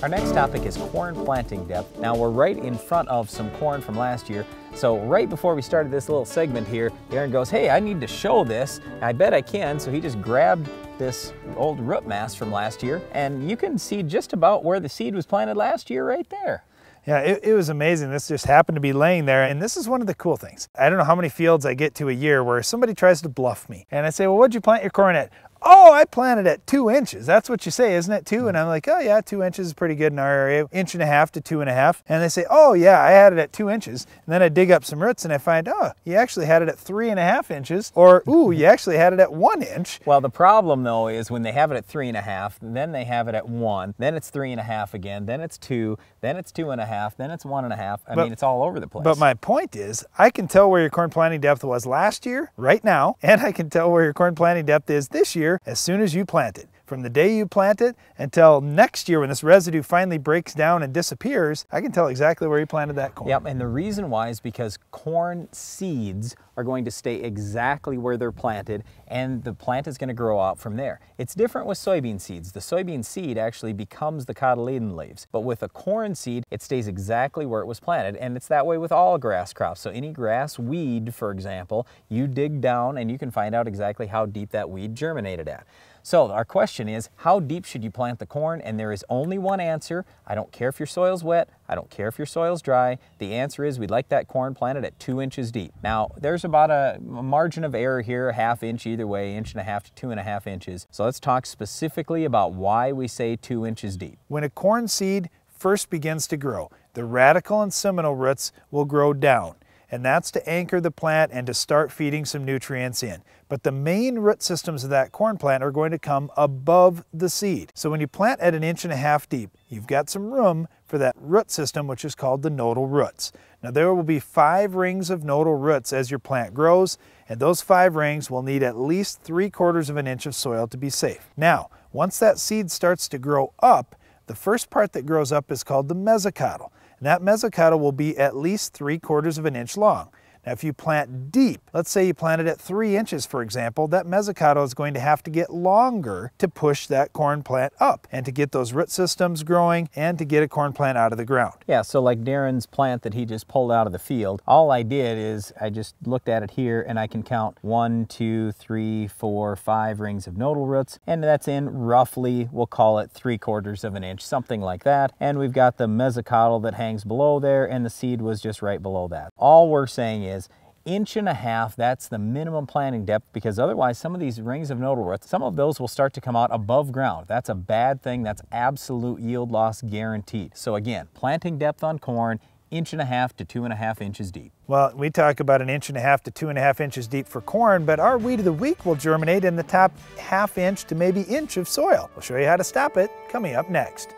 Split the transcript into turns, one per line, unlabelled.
Our next topic is corn planting depth. Now we're right in front of some corn from last year. So right before we started this little segment here, Darren goes, hey, I need to show this. I bet I can. So he just grabbed this old root mass from last year, and you can see just about where the seed was planted last year right there.
Yeah, it was amazing. This just happened to be laying there, and this is one of the cool things. I don't know how many fields I get to a year where somebody tries to bluff me, and I say, well, what'd you plant your corn at? Oh, I planted at 2 inches. That's what you say, isn't it, 2? And I'm like, oh yeah, 2 inches is pretty good in our area, 1.5 to 2.5. And they say, oh yeah, I had it at 2 inches. And then I dig up some roots and I find, oh, you actually had it at 3.5 inches, or ooh, you actually had it at 1 inch.
Well, the problem though is when they have it at 3.5, then they have it at 1, then it's 3.5 again, then it's 2, then it's 2.5, then it's 1.5. I mean, it's all over the place.
But my point is, I can tell where your corn planting depth was last year, right now, and I can tell where your corn planting depth is this year as soon as you plant it. From the day you plant it until next year when this residue finally breaks down and disappears, I can tell exactly where you planted that corn.
Yep, and the reason why is because corn seeds are going to stay exactly where they're planted, and the plant is going to grow out from there. It's different with soybean seeds. The soybean seed actually becomes the cotyledon leaves, but with a corn seed, it stays exactly where it was planted, and it's that way with all grass crops. So any grass weed, for example, you dig down and you can find out exactly how deep that weed germinated at. So our question is, how deep should you plant the corn? And there is only one answer. I don't care if your soil's wet. I don't care if your soil's dry. The answer is we'd like that corn planted at 2 inches deep. Now, there's about a margin of error here, a 1/2 inch either way, 1.5 to 2.5 inches. So let's talk specifically about why we say 2 inches deep.
When a corn seed first begins to grow, the radical and seminal roots will grow down. And that's to anchor the plant and to start feeding some nutrients in. But the main root systems of that corn plant are going to come above the seed. So when you plant at 1.5 inches deep, you've got some room for that root system, which is called the nodal roots. Now there will be 5 rings of nodal roots as your plant grows, and those 5 rings will need at least 3/4 of an inch of soil to be safe. Now, once that seed starts to grow up, the first part that grows up is called the mesocotyl. And that mesocotyl will be at least 3/4 of an inch long. Now if you plant deep, let's say you planted at 3 inches for example, that mesocotyl is going to have to get longer to push that corn plant up and to get those root systems growing and to get a corn plant out of the ground.
Yeah, so like Darren's plant that he just pulled out of the field, all I did is I just looked at it here and I can count 1, 2, 3, 4, 5 rings of nodal roots, and that's in roughly, we'll call it 3/4 of an inch, something like that. And we've got the mesocotyl that hangs below there, and the seed was just right below that. All we're saying is 1.5 inches, that's the minimum planting depth, because otherwise some of these rings of nodal roots, some of those will start to come out above ground. That's a bad thing. That's absolute yield loss guaranteed. So again, planting depth on corn, 1.5 to 2.5 inches deep.
Well, we talk about 1.5 to 2.5 inches deep for corn, but our weed of the week will germinate in the top 1/2 inch to maybe inch of soil. We'll show you how to stop it coming up next.